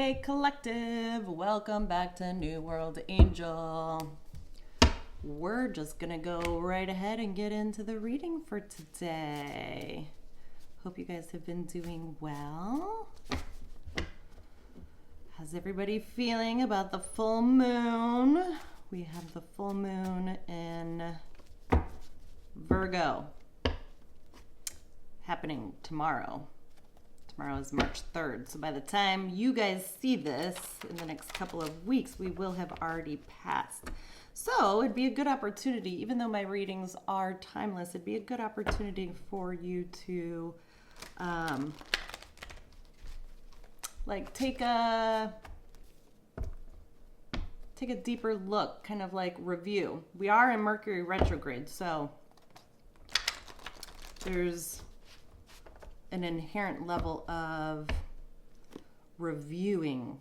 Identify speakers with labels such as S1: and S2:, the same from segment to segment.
S1: Hey Collective, welcome back to New World Angel. We're just gonna go right ahead and get into the reading for today. Hope you guys have been doing well. How's everybody feeling about the full moon? We have the full moon in Virgo happening tomorrow. Tomorrow is March 3rd, so by the time you guys see this in the next couple of weeks, we will have already passed. So it'd be a good opportunity, even though my readings are timeless, it'd be a good opportunity for you to take a deeper look, kind of like review. We are in Mercury retrograde, so there's an inherent level of reviewing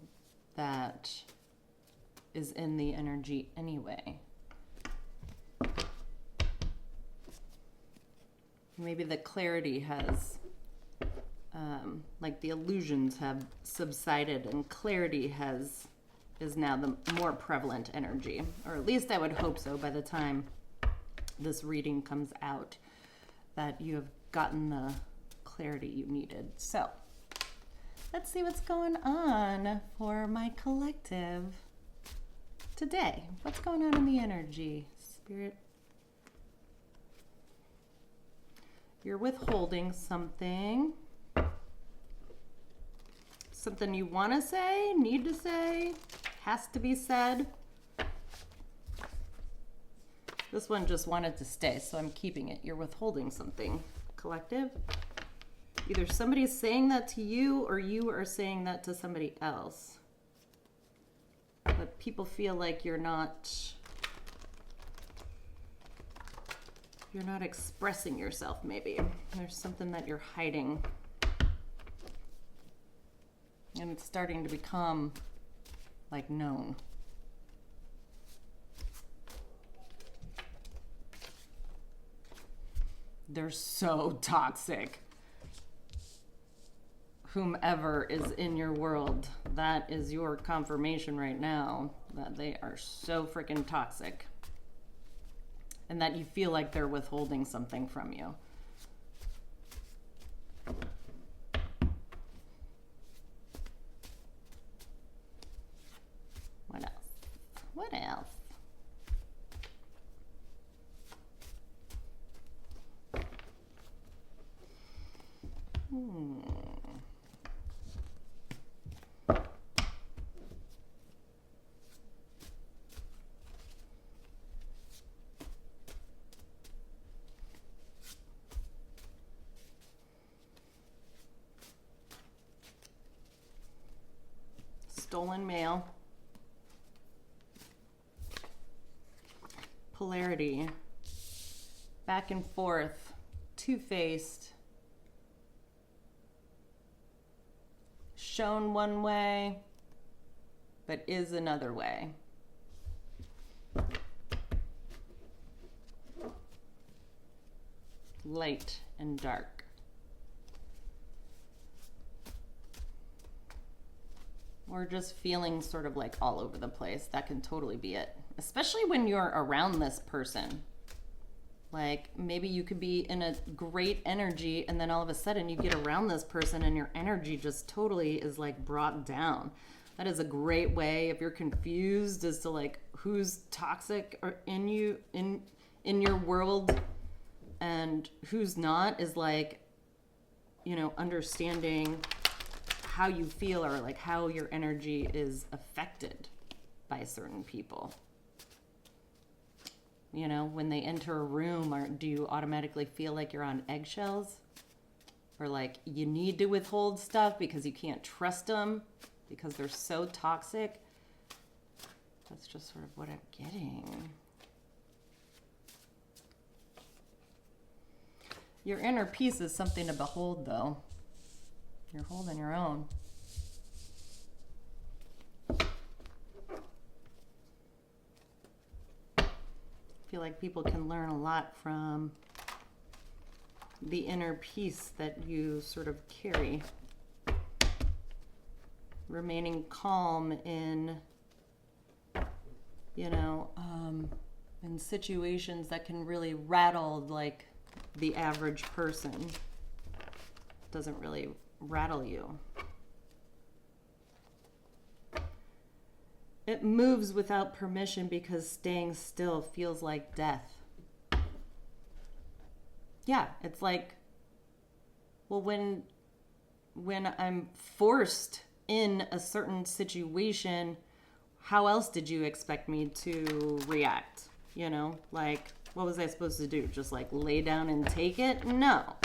S1: that is in the energy anyway. Maybe the clarity has, the illusions have subsided and clarity is now the more prevalent energy, or at least I would hope so by the time this reading comes out, that you have gotten the clarity you needed. So let's see what's going on for my collective today. What's going on in the energy, Spirit? You're withholding something you want to say, need to say, has to be said. This one just wanted to stay, so I'm keeping it. You're withholding something, collective. Either somebody's saying that to you or you are saying that to somebody else. But people feel like you're not expressing yourself, maybe. There's something that you're hiding. And it's starting to become known. They're so toxic. Whomever is in your world, that is your confirmation right now that they are so freaking toxic and that you feel like they're withholding something from you. What else? What else? Stolen mail. Polarity. Back and forth. Two-faced. Shown one way, but is another way. Light and dark. Or just feeling sort of all over the place. That can totally be it. Especially when you're around this person. Maybe you could be in a great energy and then all of a sudden you get around this person and your energy just totally is brought down. That is a great way, if you're confused as to who's toxic or in your world and who's not, is understanding how you feel or how your energy is affected by certain people. When they enter a room, or do you automatically feel like you're on eggshells? Or you need to withhold stuff because you can't trust them because they're so toxic? That's just sort of what I'm getting. Your inner peace is something to behold, though. You're holding your own. I feel like people can learn a lot from the inner peace that you sort of carry. remaining calm in, you know, in situations that can really rattle like the average person. Doesn't really rattle you. It moves without permission because staying still feels like death. Yeah, it's like, well, when I'm forced in a certain situation, how else did you expect me to react? You know, like, what was I supposed to do? Just like lay down and take it? No.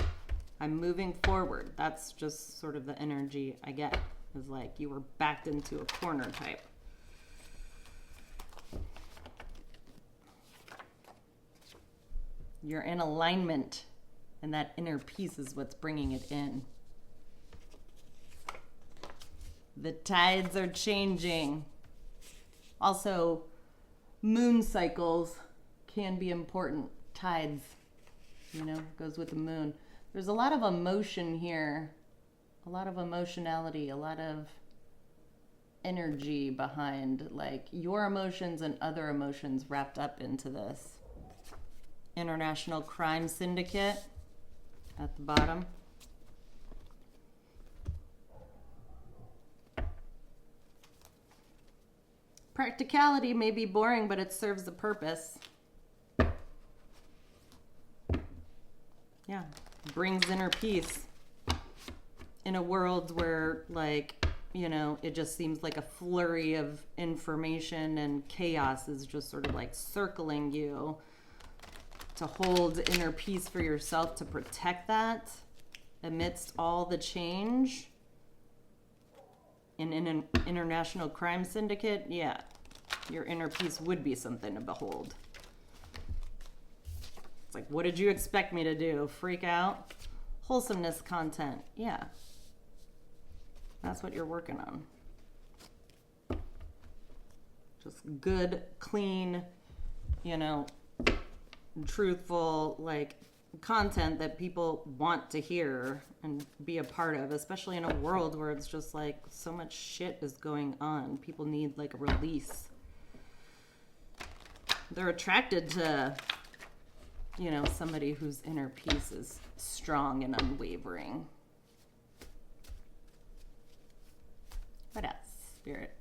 S1: I'm moving forward. That's just sort of the energy I get. Is like you were backed into a corner type. You're in alignment, and that inner peace is what's bringing it in. The tides are changing. Also, moon cycles can be important. Tides, you know, goes with the moon. There's a lot of emotion here, a lot of emotionality, a lot of energy behind like your emotions and other emotions wrapped up into this. International Crime Syndicate at the bottom. Practicality may be boring, but it serves a purpose. Yeah, brings inner peace in a world where, like, you know, it just seems like a flurry of information and chaos is just sort of like circling you. To hold inner peace for yourself, to protect that amidst all the change in an international crime syndicate, yeah, your inner peace would be something to behold. It's like, what did you expect me to do? Freak out? Wholesomeness content, yeah. That's what you're working on. Just good, clean, you know, truthful, like, content that people want to hear and be a part of, especially in a world where it's just like so much shit is going on. People need like a release. They're attracted to, you know, somebody whose inner peace is strong and unwavering. What else, Spirit?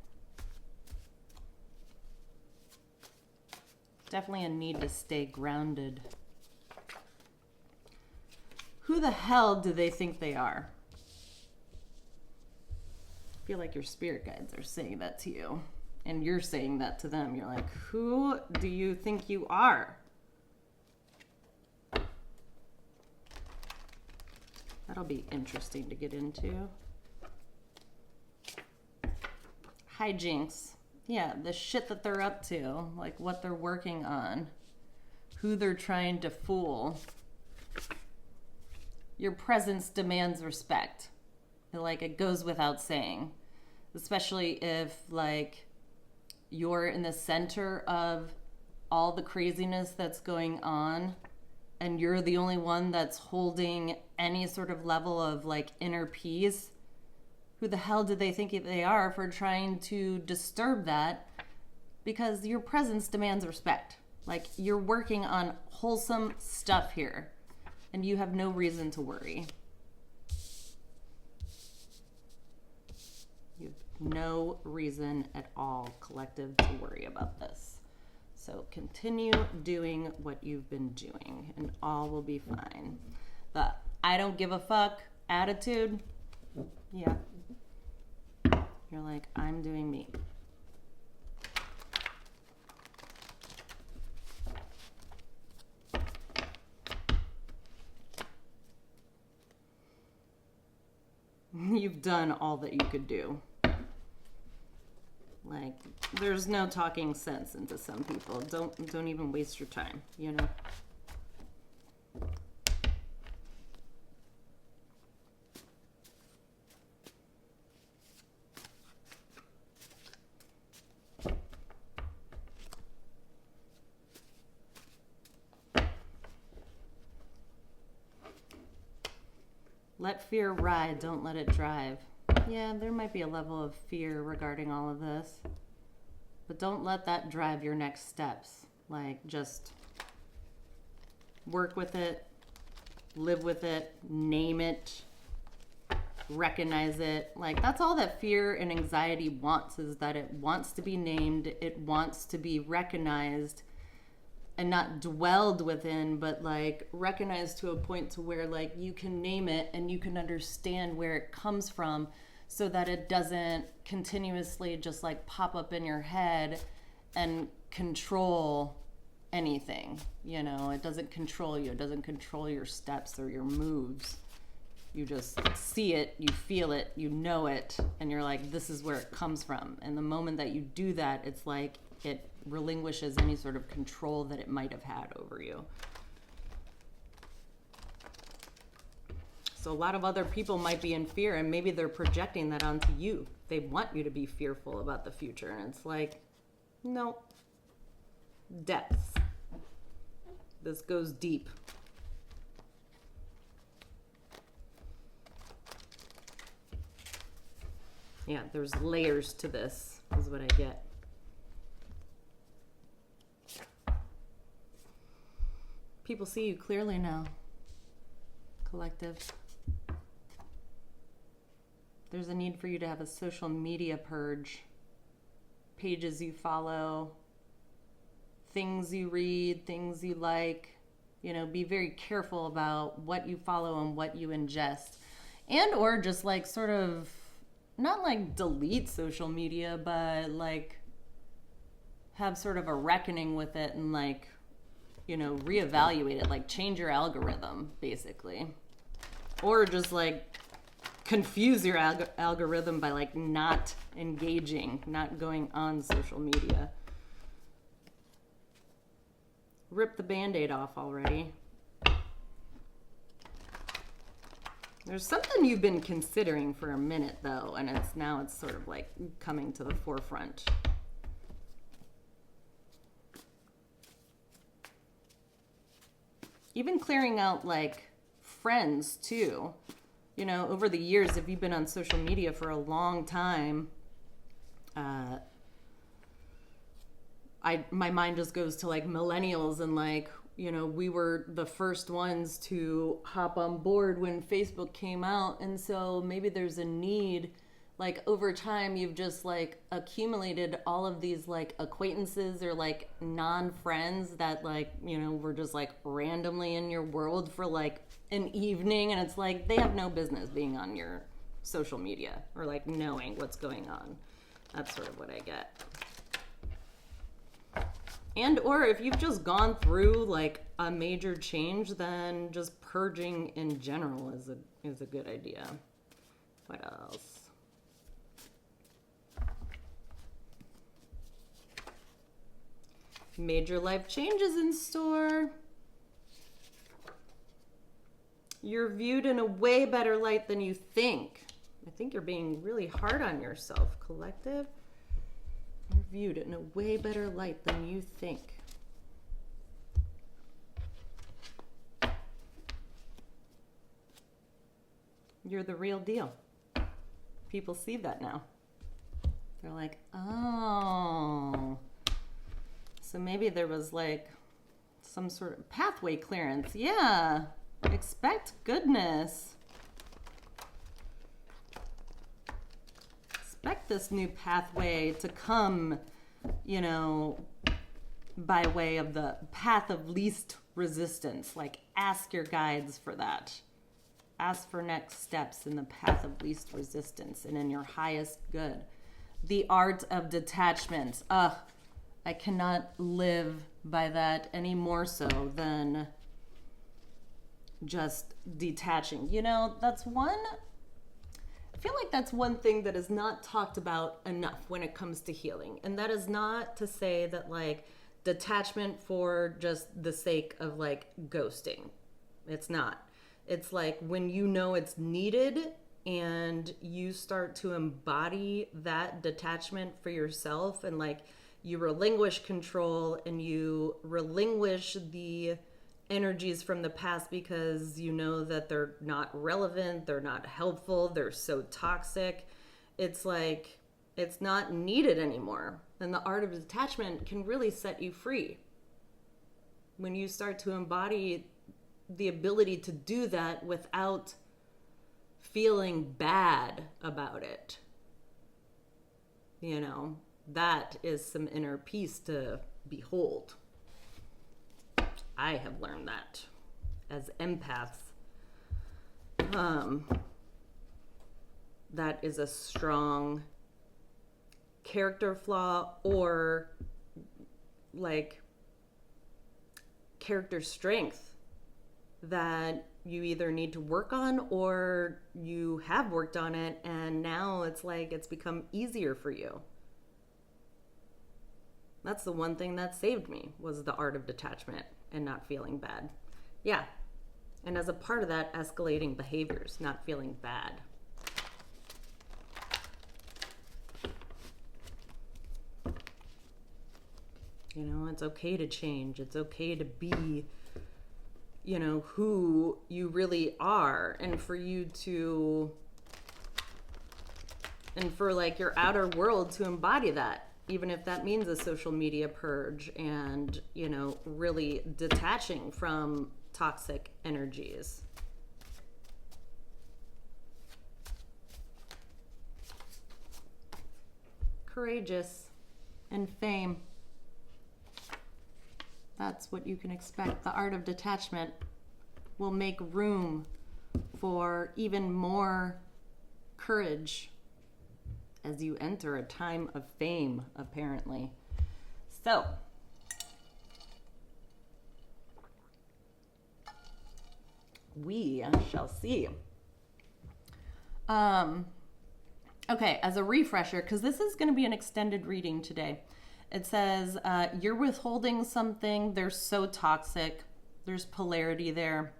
S1: Definitely a need to stay grounded. Who the hell do they think they are? I feel like your spirit guides are saying that to you. And you're saying that to them. You're like, who do you think you are? That'll be interesting to get into. Hijinks. Yeah, the shit that they're up to, like what they're working on, who they're trying to fool. Your presence demands respect. Like, it goes without saying, especially if like you're in the center of all the craziness that's going on and you're the only one that's holding any sort of level of like inner peace. Who the hell do they think they are for trying to disturb that? Because your presence demands respect. Like, you're working on wholesome stuff here, and you have no reason to worry. You have no reason at all, collective, to worry about this. So continue doing what you've been doing, and all will be fine. The I don't give a fuck attitude, yeah. You're like, I'm doing me. You've done all that you could do. Like, there's no talking sense into some people. Don't even waste your time, you know? Let fear ride, don't let it drive. Yeah, there might be a level of fear regarding all of this. But don't let that drive your next steps. Like, just work with it, live with it, name it, recognize it. Like, that's all that fear and anxiety wants, is that it wants to be named, it wants to be recognized and not dwelled within, but like recognized to a point to where like you can name it and you can understand where it comes from, so that it doesn't continuously just like pop up in your head and control anything. You know, it doesn't control you, it doesn't control your steps or your moves. You just see it, you feel it, you know it, and you're like, this is where it comes from. And the moment that you do that, it's like it relinquishes any sort of control that it might have had over you. So a lot of other people might be in fear, and maybe they're projecting that onto you. They want you to be fearful about the future, and it's like, no. Depths. This goes deep. Yeah, there's layers to this, is what I get. People see you clearly now, collective. There's a need for you to have a social media purge. Pages you follow, things you read, things you like. You know, be very careful about what you follow and what you ingest. And or just like sort of, not like delete social media, but like have sort of a reckoning with it and like, you know, reevaluate it, like change your algorithm basically. Or just like confuse your algorithm by like not engaging, not going on social media. Rip the Band-Aid off already. There's something you've been considering for a minute though, and it's sort of like coming to the forefront. Even clearing out like friends too. You know, over the years, if you've been on social media for a long time, my mind just goes to like millennials and like, you know, we were the first ones to hop on board when Facebook came out. And so maybe there's a need, like over time, you've just like accumulated all of these like acquaintances or like non-friends that like, you know, were just like randomly in your world for like an evening. And it's like, they have no business being on your social media or like knowing what's going on. That's sort of what I get. And or if you've just gone through like a major change, then just purging in general is a good idea. What else? Major life changes in store. You're viewed in a way better light than you think. I think you're being really hard on yourself, collective. You're viewed in a way better light than you think. You're the real deal. People see that now. They're like, oh. So maybe there was like some sort of pathway clearance. Yeah. Expect goodness. Expect this new pathway to come, you know, by way of the path of least resistance. Like, ask your guides for that. Ask for next steps in the path of least resistance and in your highest good. The art of detachment. I cannot live by that any more so than just detaching. You know, I feel like that's one thing that is not talked about enough when it comes to healing. And that is not to say that like detachment for just the sake of like ghosting. It's not. It's like when you know it's needed and you start to embody that detachment for yourself and like you relinquish control and you relinquish the energies from the past because you know that they're not relevant, they're not helpful, they're so toxic. It's like it's not needed anymore. And the art of detachment can really set you free. When you start to embody the ability to do that without feeling bad about it, you know, that is some inner peace to behold. I have learned that as empaths. That is a strong character flaw or like character strength that you either need to work on or you have worked on it and now it's like it's become easier for you. That's the one thing that saved me, was the art of detachment and not feeling bad. Yeah. And as a part of that, escalating behaviors, not feeling bad. You know, it's okay to change. It's okay to be, you know, who you really are. And for you to, and for like your outer world to embody that, even if that means a social media purge and, you know, really detaching from toxic energies. Courageous and fame. That's what you can expect. The art of detachment will make room for even more courage as you enter a time of fame, apparently. So, we shall see. Okay, as a refresher, because this is going to be an extended reading today. It says, you're withholding something. They're so toxic. There's polarity there,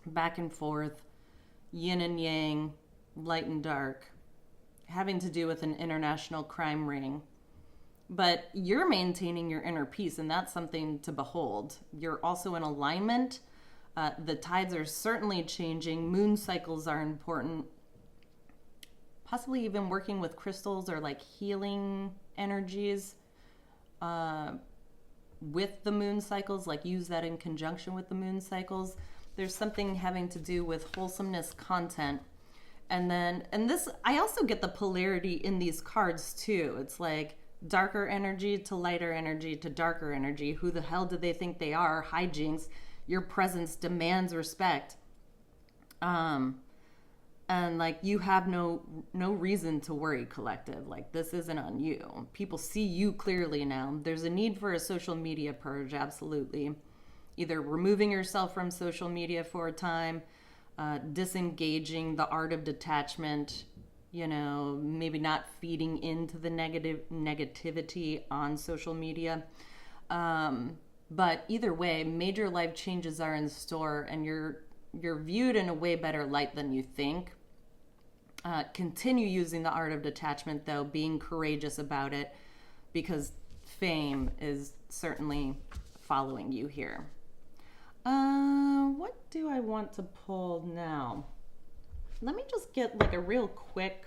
S1: back and forth, yin and yang, light and dark, having to do with an international crime ring. But you're maintaining your inner peace, and that's something to behold. You're also in alignment. The tides are certainly changing. Moon cycles are important. Possibly even working with crystals or like healing energies with the moon cycles, like use that in conjunction with the moon cycles. There's something having to do with wholesomeness content. And this, I also get the polarity in these cards too. It's like darker energy to lighter energy to darker energy. Who the hell do they think they are? Hijinks. Your presence demands respect. And like you have no reason to worry, collective. Like this isn't on you. People see you clearly now. There's a need for a social media purge, absolutely. Either removing yourself from social media for a time, disengaging, the art of detachment, you know, maybe not feeding into the negativity on social media. But either way, major life changes are in store and you're viewed in a way better light than you think. Continue using the art of detachment, though, being courageous about it, because fame is certainly following you here. What do I want to pull now? Let me just get like a real quick,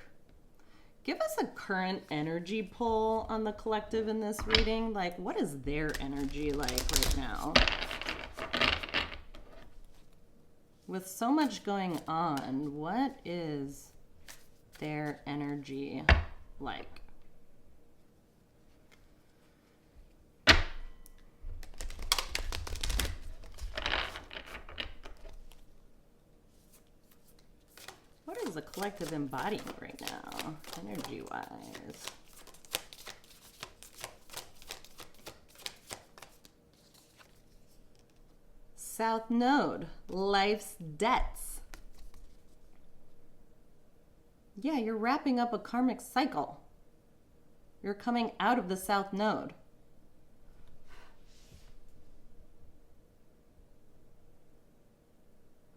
S1: give us a current energy pull on the collective in this reading. Like, what is their energy like right now? With so much going on, what is their energy like? What is the collective embodying right now, energy-wise? South Node, life's debts. Yeah, you're wrapping up a karmic cycle. You're coming out of the South Node.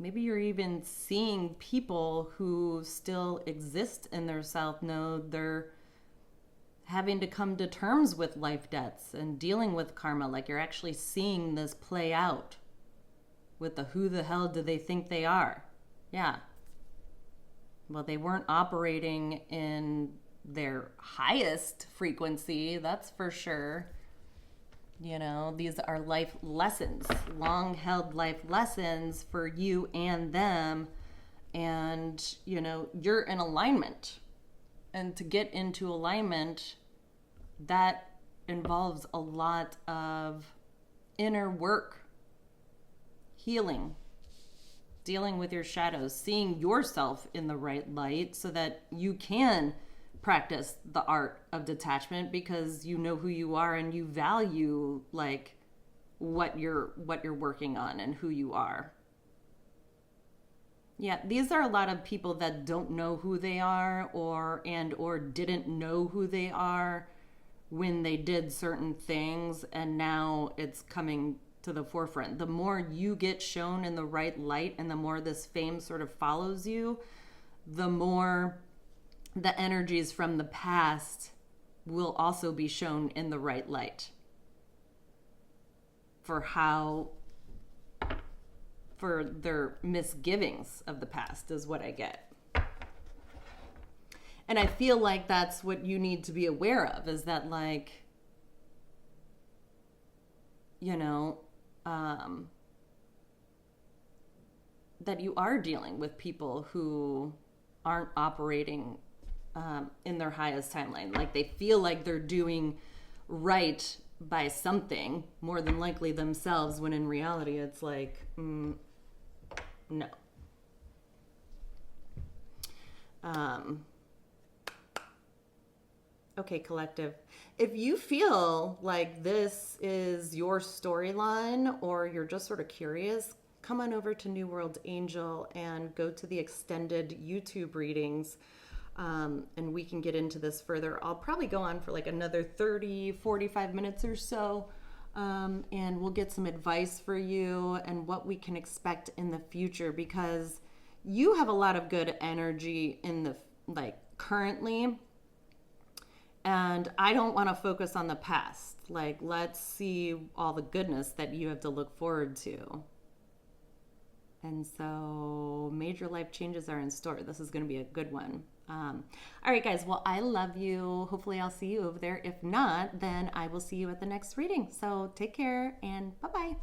S1: Maybe you're even seeing people who still exist in their South Node. They're having to come to terms with life debts and dealing with karma. Like you're actually seeing this play out. with the who the hell do they think they are? Yeah. Well, they weren't operating in their highest frequency, that's for sure. You know, these are life lessons, long held life lessons for you and them. And, you know, you're in alignment. And to get into alignment, that involves a lot of inner work, healing, dealing with your shadows, seeing yourself in the right light so that you can practice the art of detachment because you know who you are and you value like what you're working on and who you are. Yeah, these are a lot of people that don't know who they are or didn't know who they are when they did certain things, and now it's coming to the forefront. The more you get shown in the right light and the more this fame sort of follows you, the more the energies from the past will also be shown in the right light for their misgivings of the past is what I get. And I feel like that's what you need to be aware of, is that, like, you know, that you are dealing with people who aren't operating in their highest timeline. Like, they feel like they're doing right by something, more than likely themselves, when in reality it's like, no. Okay, collective. If you feel like this is your storyline or you're just sort of curious, come on over to New World Angel and go to the extended YouTube readings, and we can get into this further. I'll probably go on for like another 30, 45 minutes or so, and we'll get some advice for you and what we can expect in the future, because you have a lot of good energy in the, like, currently. And I don't want to focus on the past. Like, let's see all the goodness that you have to look forward to. And so major life changes are in store. This is going to be a good one. All right, guys. Well, I love you. Hopefully I'll see you over there. If not, then I will see you at the next reading. So take care and bye-bye.